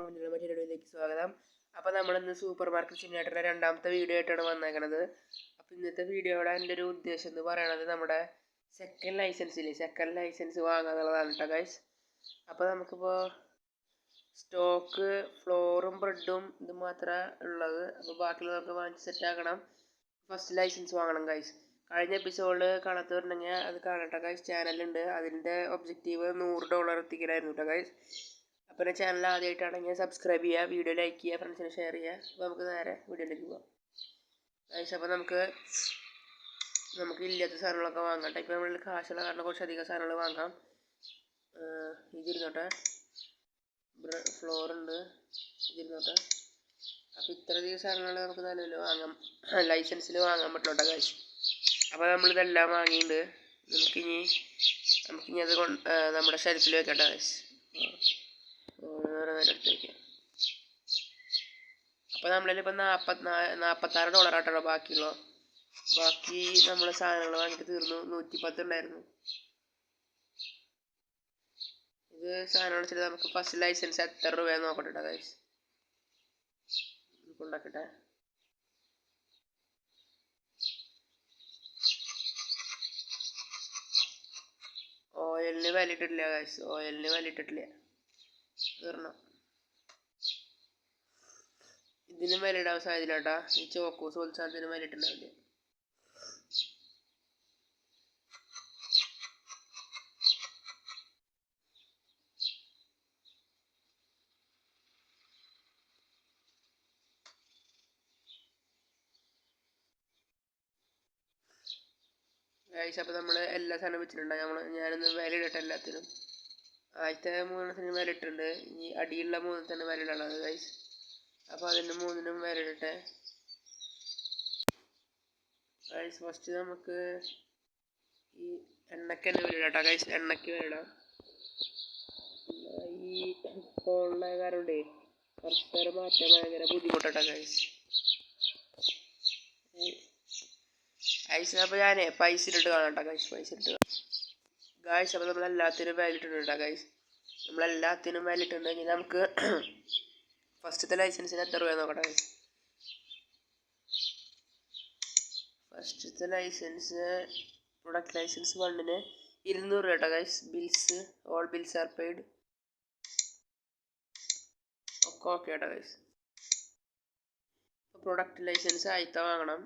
മറ്റൊരു വീഡിയോയിലേക്ക് സ്വാഗതം. അപ്പോൾ നമ്മളിന്ന് സൂപ്പർ മാർക്കറ്റ് സിമുലേറ്ററിൻ്റെ രണ്ടാമത്തെ വീഡിയോ ആയിട്ടാണ് വന്നേക്കുന്നത്. അപ്പോൾ ഇന്നത്തെ വീഡിയോയുടെ എൻ്റെ ഒരു ഉദ്ദേശം എന്ന് പറയുന്നത് നമ്മുടെ സെക്കൻഡ് ലൈസൻസ് വാങ്ങുക എന്നുള്ളതാണ് കേട്ടോ ഗൈസ്. അപ്പോൾ നമുക്കിപ്പോൾ സ്റ്റോക്ക് ഫ്ലോറും ബ്രെഡും ഇത് മാത്രമേ ഉള്ളത്. അപ്പോൾ ബാക്കിയുള്ള നമുക്ക് വാങ്ങിച്ച് സെറ്റാക്കണം. ഫസ്റ്റ് ലൈസൻസ് വാങ്ങണം ഗൈസ്. കഴിഞ്ഞ എപ്പിസോഡ് കാണാത്തവരുണ്ടെങ്കിൽ അത് കാണട്ടെ ഗൈസ്. ചാനലുണ്ട്, അതിൻ്റെ ഒബ്ജക്റ്റീവ് $100 എത്തിക്കലായിരുന്നു കേട്ടോ ഗൈസ്. അപ്പോൾ ചാനൽ ആദ്യമായിട്ടാണെങ്കിൽ സബ്സ്ക്രൈബ് ചെയ്യുക, വീഡിയോ ലൈക്ക് ചെയ്യുക, ഫ്രണ്ട്സിന് ഷെയർ ചെയ്യുക. അപ്പോൾ നമുക്ക് നേരെ വീഡിയോയിലേക്ക് പോകാം ഗൈസ്. അപ്പോൾ നമുക്ക് ഇല്ലാത്ത സാധനങ്ങളൊക്കെ വാങ്ങട്ടെ. ഇപ്പോൾ നമ്മളിൽ കാശുള്ള കാരണം കുറച്ചധികം സാധനങ്ങൾ വാങ്ങാം. ഇതിരുന്നോട്ടെ, ഫ്ലോറുണ്ട്, ഇതിരുന്നോട്ടെ. അപ്പോൾ ഇത്രയധികം സാധനങ്ങൾ നമുക്ക് നല്ലല്ലോ വാങ്ങാം, ലൈസൻസിൽ വാങ്ങാൻ പറ്റുള്ളൂ ഗൈസ്. അപ്പോൾ നമ്മളിതെല്ലാം വാങ്ങിയിട്ടുണ്ട്. നമുക്കിനി അത് നമ്മുടെ ഷെൽഫിൽ വെക്കട്ടെ ഗൈസ്. എടുത്ത് വയ്ക്കാം. അപ്പോൾ നമ്മളിലിപ്പോൾ $46 ആട്ടോ ബാക്കിയുള്ളൂ. ബാക്കി നമ്മൾ സാധനങ്ങൾ വാങ്ങിയിട്ട് തീർന്നു. 110 ഉണ്ടായിരുന്നു. ഇത് സാധനം വെച്ചിട്ട് നമുക്ക് ഫസ്റ്റ് ലൈസൻസ് എത്ര രൂപയെന്ന് നോക്കട്ടെ ഗൈസ്. ഉണ്ടാക്കട്ടെ. ഓയിലിന് വില ഇട്ടിട്ടില്ല ഗൈസ്, ഓയിലിന് വില ഇട്ടിട്ടില്ല. തീർന്നു. ഇതിനും വില ഇടാൻ സാധ്യതയില്ല കേട്ടോ. ഈ ചോക്കോസ് പോലത്തെ സാധനത്തിന് വില ഇട്ടുണ്ടാവില്ല. ഗൈസ് അപ്പോൾ നമ്മൾ എല്ലാ സാധനവും വെച്ചിട്ടുണ്ട്. ഞാനൊന്ന് വില ഇടട്ടെ എല്ലാത്തിനും. ആദ്യത്തെ 3 വില ഇട്ടിട്ടുണ്ട്. ഇനി അടിയുള്ള 3 തന്നെ വില ഇടാനുള്ളത് ഗൈസ്. അപ്പോൾ അതിൻ്റെ 3 വില ഇടട്ടെ ഗൈസ്. ഫസ്റ്റ് നമുക്ക് ഈ എണ്ണയ്ക്ക് തന്നെ വില ഇടാം ഗൈസ്. എണ്ണയ്ക്ക് വില ഇടാം. ഈ ഫോണിലെ കാരണമുണ്ടേ പരസ്പരം മാറ്റാൻ ഭയങ്കര ബുദ്ധിമുട്ടാ ഗൈസ്. അപ്പോൾ ഞാൻ പൈസ ഇട്ടിട്ട് കാണാം ഗൈസ്. പൈസ ഇട്ട് ഗൈസ്. അപ്പോൾ നമ്മളെല്ലാത്തിനും വില ഇട്ടിട്ടുണ്ട് ഗൈസ്. നമ്മളെല്ലാത്തിനും വില ഇട്ടിട്ടുണ്ടെങ്കിൽ നമുക്ക് ഫസ്റ്റത്തെ ലൈസൻസിന് എത്ര രൂപ നോക്കട്ടെ ഗൈസ്. ഫസ്റ്റത്തെ ലൈസൻസ് പ്രൊഡക്റ്റ് ലൈസൻസ് 1-ന് $200 കേട്ടോ guys. Bills all bills are paid. ഒക്കെ ഓക്കെ കേട്ടോ ഗൈസ്. അപ്പോൾ പ്രൊഡക്റ്റ് ലൈസൻസ് ആയിത്ത വാങ്ങണം.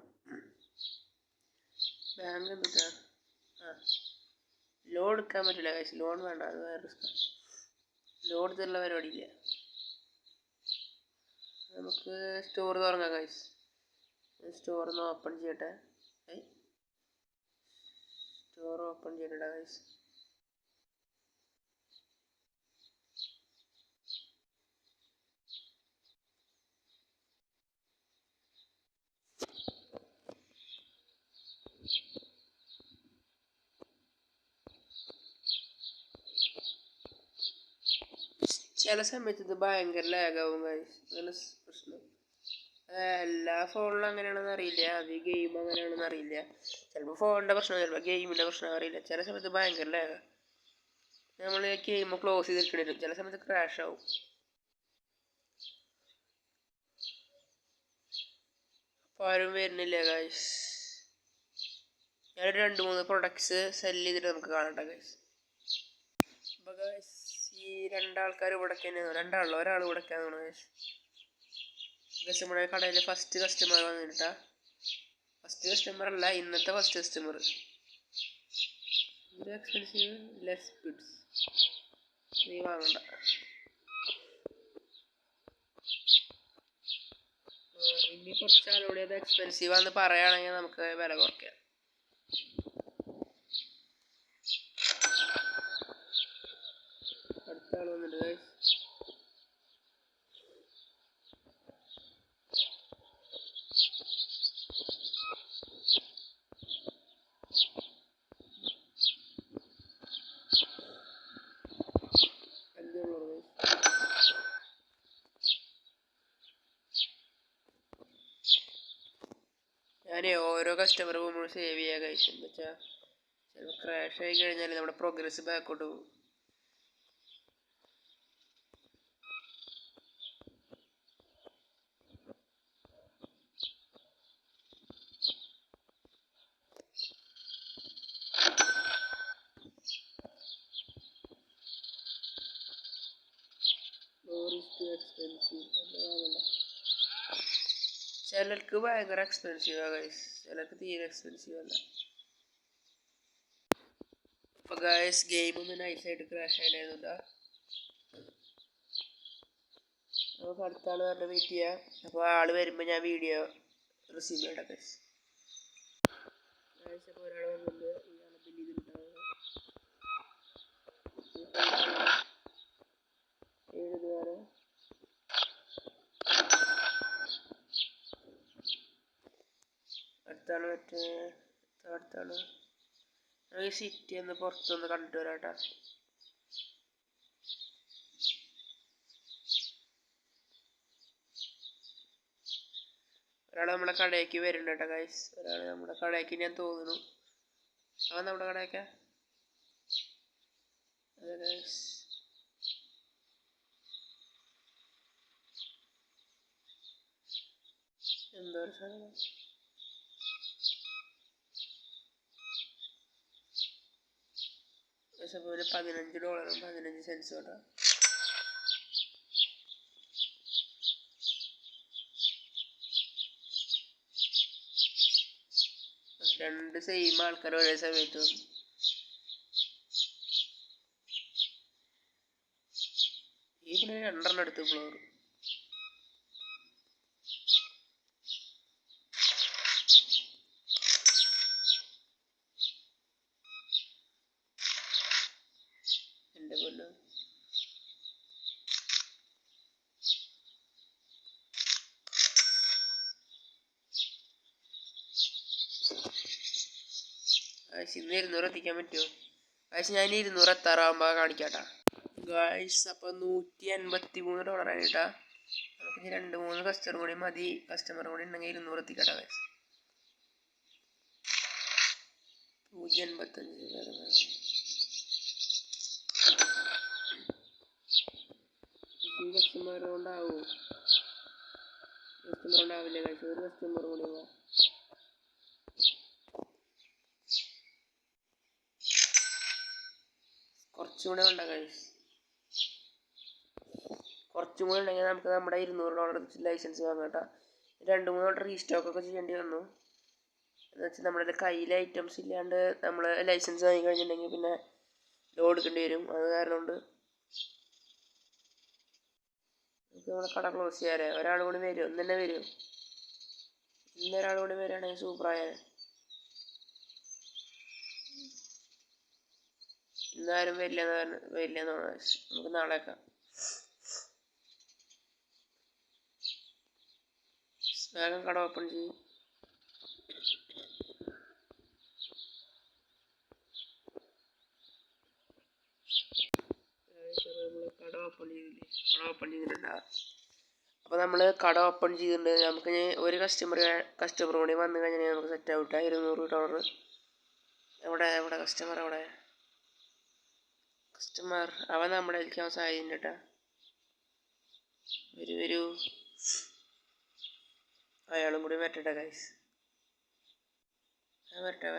ബാങ്ക് എന്തിട്ടാ? ലോൺ എടുക്കാൻ പറ്റില്ല ഗൈസ്. ലോൺ വേണ്ട, അത് വേറെ റിസ്ക്കാണ്. ലോൺ എടുത്തുള്ള പരിപാടിയില്ല. നമുക്ക് സ്റ്റോർ തുടങ്ങാം ഗൈസ്. സ്റ്റോറൊന്ന് ഓപ്പൺ ചെയ്യട്ടെ. സ്റ്റോർ ഓപ്പൺ ചെയ്യട്ടെ ഗൈസ്. ചില സമയത്ത് ഇത് ഭയങ്കര ലാഗാവും ഗൈസ്. അങ്ങനെ പ്രശ്നം എല്ലാ ഫോണിലും അങ്ങനെയാണെന്ന് അറിയില്ല. അത് ഈ ഗെയിം അങ്ങനെയാണെന്ന് അറിയില്ല. ചിലപ്പോൾ ഫോണിൻ്റെ പ്രശ്നം, ചിലപ്പോൾ ഗെയിമിൻ്റെ പ്രശ്നം അറിയില്ല. ചില സമയത്ത് ഭയങ്കര ലാഗാണ്. നമ്മൾ ഗെയിം ക്ലോസ് ചെയ്തിരിക്കേണ്ടി വരും. ചില സമയത്ത് ക്രാഷ് ആവും. അപ്പോൾ ആരും വരുന്നില്ല ഗൈസ്. ഞാനൊരു 2-3 പ്രൊഡക്ട്സ് സെല് ചെയ്തിട്ട് നമുക്ക് കാണട്ടെ ഗൈസ്. അപ്പോൾ ഗൈസ് ഈ 2 ആൾക്കാർ ഇവിടെ തന്നെയാണ്. ഒരാൾ ഇവിടെ തന്നെയാണ് ഗൈസ്. നമ്മുടെ കടയിൽ ഫസ്റ്റ് കസ്റ്റമർ വന്നിട്ടാ. ഫസ്റ്റ് കസ്റ്റമർ അല്ല, ഇന്നത്തെ ഫസ്റ്റ് കസ്റ്റമർ. ഇത് എക്സ്പെൻസീവ് ലെസ് ബിഡ്സ്. നീ വാങ്ങണ്ട. ഇനി കുറച്ചാളുകൂടി അത് എക്സ്പെൻസീവ് ആണെന്ന് പറയുകയാണെങ്കിൽ നമുക്ക് വില കുറയ്ക്കാം. അടുത്ത ആൾ വന്നിട്ട് ഗൈസ്. ഞാൻ ഓരോ കസ്റ്റമർ പോകുമ്പോൾ സേവ് ചെയ്യുക ഗൈസ്. എന്താ വെച്ചാൽ ചിലപ്പോൾ ക്രാഷ് ആയി കഴിഞ്ഞാൽ നമ്മുടെ പ്രോഗ്രസ് ബാക്കോട്ട് പോകും. ടു എക്സ്പെൻസീവ് വാങ്ങണ്ട. ചിലർക്ക് ഭയങ്കര എക്സ്പെൻസീവാണ് ഗൈസ്, ചിലർക്ക് തീരെ എക്സ്പെൻസീവ് അല്ല. അപ്പോൾ ഗൈസ് ഗെയിം ഒന്ന് നൈസായിട്ട് ക്രാഷ് ആയിട്ടായിരുന്നുണ്ടാ. നമുക്ക് അടുത്ത ആൾ പറഞ്ഞ് വെയിറ്റ് ചെയ്യാം. അപ്പോൾ ആൾ വരുമ്പോൾ ഞാൻ വീഡിയോ റിസീവ് ചെയ്യട്ടെ ഗൈസ്. അപ്പോൾ ഒരാൾ വന്നിട്ടുണ്ട്, ഇയാളെ ബില്ല് ചെയ്തിട്ടുണ്ടാവുക 7 അടുത്താണ്. അടുത്താണ് ഈ സിറ്റി ഒന്ന് പുറത്തൊന്ന് കണ്ടിട്ട് വരാട്ടാ. ഒരാൾ നമ്മുടെ കടയ്ക്ക് വരുന്നുണ്ട് കേട്ടോ ഗൈസ്. ഒരാൾ നമ്മുടെ കടയ്ക്ക് ഞാൻ തോന്നുന്നു. അവൻ നമ്മുടെ കടയ്ക്കാ. അതെ ഗൈസ്, എന്തോ ഒരു സാധനം. പോലെ $15 15 കേട്ടോ. രണ്ട് സെയിം ആൾക്കാർ ഒരേ സമയത്ത് വന്നു. ഈ പിന്നെ 2 എടുത്ത് ഫ്ലോർ. എൻ്റെ പൊന്നോ, ഇന്ന് 200 എത്തിക്കാൻ പറ്റുമോ ഗൈസ്? ഞാൻ 200 എത്താറാകുമ്പോൾ കാണിക്കാട്ടാ ഗൈസ്. അപ്പോൾ $183 ആയിട്ടാ. നമുക്കിനി 2-3 കസ്റ്റമർ കൂടി മതി. കസ്റ്റമർ കൂടി ഉണ്ടെങ്കിൽ 200 എത്തിക്കട്ടെ ഗൈസ്. 085 കസ്റ്റമർ കൊണ്ടാവോ? കസ്റ്റമർ ഉണ്ടാവില്ല ഗൈസ്. ഒരു കസ്റ്റമർ കൂടി വാ. കുറച്ചുകൂടെ വേണ്ട ഗൈസ്, കുറച്ചും കൂടെ ഉണ്ടെങ്കിൽ നമുക്ക് നമ്മുടെ $200 ലൈസൻസ് വാങ്ങാം കേട്ടോ. 2-3 വട്ടം റീസ്റ്റോക്കൊക്കെ ചെയ്യേണ്ടി വന്നു. എന്ന് വെച്ചാൽ നമ്മുടെ കയ്യിൽ ഐറ്റംസ് ഇല്ലാണ്ട് നമ്മൾ ലൈസൻസ് വാങ്ങി കഴിഞ്ഞിട്ടുണ്ടെങ്കിൽ പിന്നെ ലോഡ് എടുക്കേണ്ടി വരും. അത് കാരണം കൊണ്ട് നമുക്ക് നമ്മുടെ കട ക്ലോസ് ചെയ്യാറ്. ഒരാൾ കൂടി വരും, ഇന്ന് തന്നെ വരും. ഇന്നൊരാൾ കൂടി വരികയാണെങ്കിൽ സൂപ്പറായ. ഇന്നാരും വരില്ലെന്ന് തോന്നുന്നു. നമുക്ക് നാളേക്കാം. വേഗം കട ഓപ്പൺ ചെയ്യും. കട ഓപ്പൺ ചെയ്തിട്ടുണ്ടാ. അപ്പോൾ നമ്മൾ കട ഓപ്പൺ ചെയ്തിട്ടുണ്ട്. നമുക്ക് ഒരു കസ്റ്റമർ കൂടി വന്നു കഴിഞ്ഞാൽ നമുക്ക് സെറ്റ് ആവട്ടെ. $200. എവിടെ കസ്റ്റമർ? കസ്റ്റമർ അവൻ നമ്മുടെ ഇരിക്കാൻ സാധ്യതയുണ്ട് കേട്ടോ. വരൂ, അയാളും കൂടി വരട്ടെ ഗൈസ്. വരട്ടെ.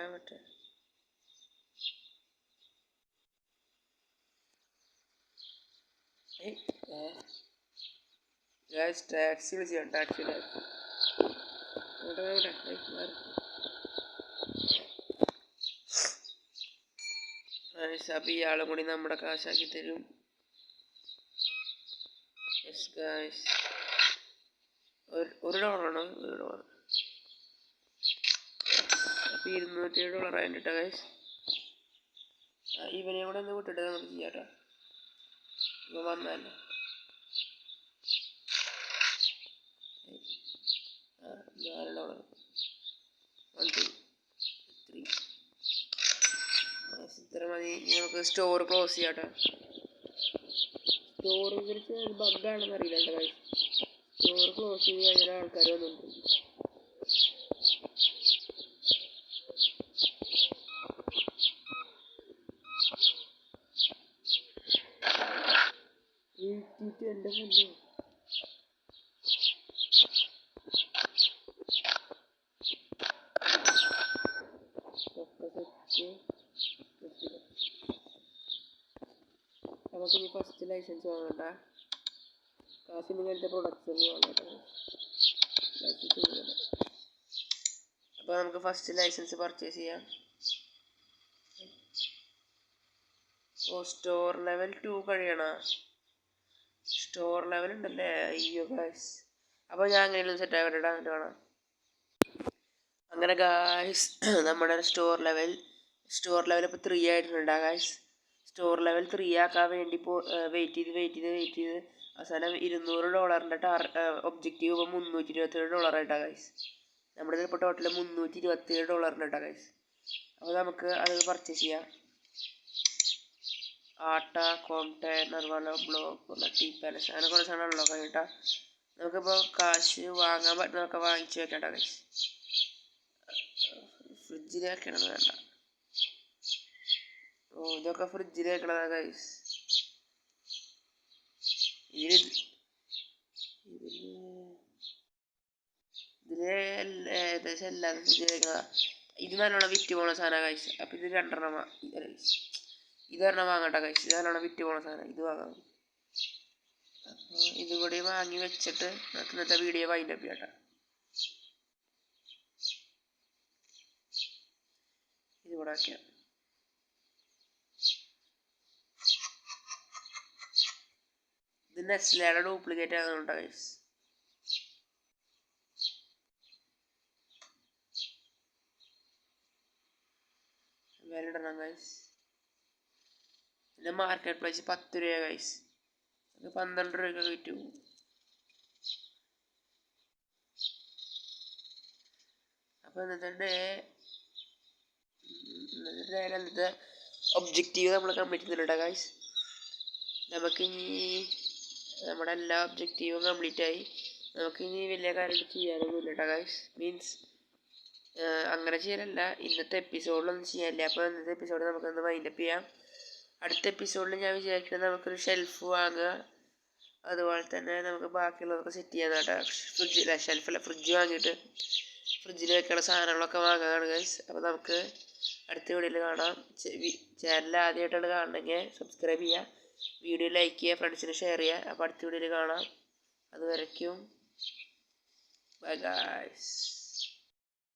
ഗൈസ് ടാക്സി വിളിച്ചാണ്. ടാക്സി അപ്പോൾ ഇയാളും കൂടി നമ്മുടെ കാശാക്കി തരും. Yes guys, $1 $1. അപ്പോൾ $207 ആയിട്ടോ ഗൈസ്. ഇവനെ കൂടെ ഒന്ന് വിട്ടിട്ട് നമുക്ക് ചെയ്യാട്ടോ. ഇവ വന്നല്ലേ. $4 1 2 3. ഇത്ര മതി. നമുക്ക് സ്റ്റോർ ക്ലോസ് ചെയ്യാട്ടോ. സ്റ്റോറിനെ കുറിച്ച് ബഗ്ഗാണെന്ന് അറിയില്ല കേട്ടോ ഗൈസ്. സ്റ്റോർ ക്ലോസ് ചെയ്ത് കഴിഞ്ഞാൽ ആൾക്കാർ വന്നിട്ടുണ്ട്. എൻ്റെ മുന്നേ നമുക്കിനി ഫസ്റ്റ് ലൈസൻസ് വാങ്ങണ്ട. ആദ്യം ഇങ്ങനത്തെ പ്രൊഡക്ട്സ് ഒന്നും വാങ്ങാട്ടോ ലൈസൻസ് കൊടുക്കണം. അപ്പോൾ നമുക്ക് ഫസ്റ്റ് ലൈസൻസ് പർച്ചേസ് ചെയ്യാം. സ്റ്റോർ ലെവൽ 2 കഴിയണ സ്റ്റോർ ലെവൽ ഉണ്ടല്ലേ. അയ്യോ ഗായ്സ്, അപ്പോൾ ഞാൻ അങ്ങനെയൊന്നും സെറ്റ് ആക്കട്ടെ എന്നിട്ട് വേണം. അങ്ങനെ ഗായ്സ് നമ്മുടെ സ്റ്റോർ ലെവൽ ഇപ്പോൾ 3 ആയിട്ടുണ്ട് ഗായ്സ്. സ്റ്റോർ ലെവൽ 3 ആക്കാൻ വേണ്ടി വെയിറ്റ് ചെയ്ത് അവസാനം $200 ഒബ്ജക്റ്റീവ് ഇപ്പോൾ $327 ഗൈസ്. നമ്മുടെ ഇപ്പോൾ ടോട്ടൽ $327 ഗൈസ്. അപ്പോൾ നമുക്ക് അത് പർച്ചേസ് ചെയ്യാം. ആട്ട, കോംടെയ്നർ, ബ്ലോക്ക്, ടീ പാലസ്, അങ്ങനെ കുറേ സാധനമാണല്ലോ കഴിഞ്ഞിട്ടാ. നമുക്കിപ്പോൾ കാശ് വാങ്ങാൻ പറ്റുന്നതൊക്കെ വാങ്ങിച്ച് വെക്കണ്ട ഗൈസ്. ഫ്രിഡ്ജിൽ വെക്കണത് വേണ്ട. ഇതൊക്കെ ഫ്രിഡ്ജിൽ വെക്കണതാ ഗൈസ്. ഇതില് ഏകദേശം എല്ലാതും ഫ്രിഡ്ജിൽ വെക്കണതാ. ഇത് നല്ലോണം വിറ്റ് പോണ സാധനം ഗൈസ്. അപ്പം ഇത് 2 ഇതൊരെണ്ണം വാങ്ങണ്ട ഗൈസ്. ഇത് നല്ലോണം വിറ്റ് പോണ സാധനം, ഇത് വാങ്ങാം. അപ്പോൾ ഇതും കൂടി വാങ്ങി വെച്ചിട്ട് നമുക്ക് ഇന്നത്തെ വീഡിയോ വൈൻഡപ്പ് ചെയ്യട്ടെ. ഇത് കൂടെ വയ്ക്കാം. ഇത് നെസ്ലയുടെ ഡ്യൂപ്ലിക്കേറ്റ് ആകുന്നുണ്ടോ ഗൈസ്? വില ഇടണം ഗൈസ്. ഇതിൻ്റെ മാർക്കറ്റ് പ്രൈസ് 10 രൂപ ഗൈസ്. അത് 12 രൂപയ്ക്ക് വിറ്റു. അപ്പോൾ ഇന്നത്തെ ഒബ്ജക്റ്റീവ് നമ്മൾ കംപ്ലീറ്റ് ചെയ്തിട്ടുണ്ട് ഗൈസ്. നമുക്കിനി നമ്മുടെ എല്ലാ ഒബ്ജക്റ്റീവും കംപ്ലീറ്റ് ആയി. നമുക്കിനി വലിയ കാര്യം ചെയ്യാനൊന്നുമില്ല കേട്ടോ ഗൈസ്. മീൻസ് അങ്ങനെ ചെയ്യലല്ല, ഇന്നത്തെ എപ്പിസോഡിലൊന്നും ചെയ്യാനില്ല. അപ്പോൾ ഇന്നത്തെ എപ്പിസോഡ് നമുക്കൊന്ന് വൈൻഡപ്പ് ചെയ്യാം. അടുത്ത എപ്പിസോഡിൽ ഞാൻ വിചാരിക്കുന്നത് നമുക്കൊരു ഷെൽഫ് വാങ്ങുക, അതുപോലെ തന്നെ നമുക്ക് ബാക്കിയുള്ളതൊക്കെ സെറ്റ് ചെയ്യാൻ കേട്ടോ. ഫ്രിഡ്ജ് വാങ്ങിയിട്ട് ഫ്രിഡ്ജിൽ വെക്കുന്ന സാധനങ്ങളൊക്കെ വാങ്ങുകയാണ് ഗൈസ്. അപ്പോൾ നമുക്ക് അടുത്ത വീഡിയോയിൽ കാണാം. ചാനൽ ആദ്യമായിട്ടാണ് കാണണമെങ്കിൽ സബ്സ്ക്രൈബ് ചെയ്യുക, വീഡിയോ ലൈക്ക് ചെയ്യുക, ഫ്രണ്ട്സിന് ഷെയർ ചെയ്യുക. അപ്പോൾ അടുത്ത വീഡിയോയിൽ കാണാം. അതുവരയ്ക്കും ബൈ ഗൈസ്.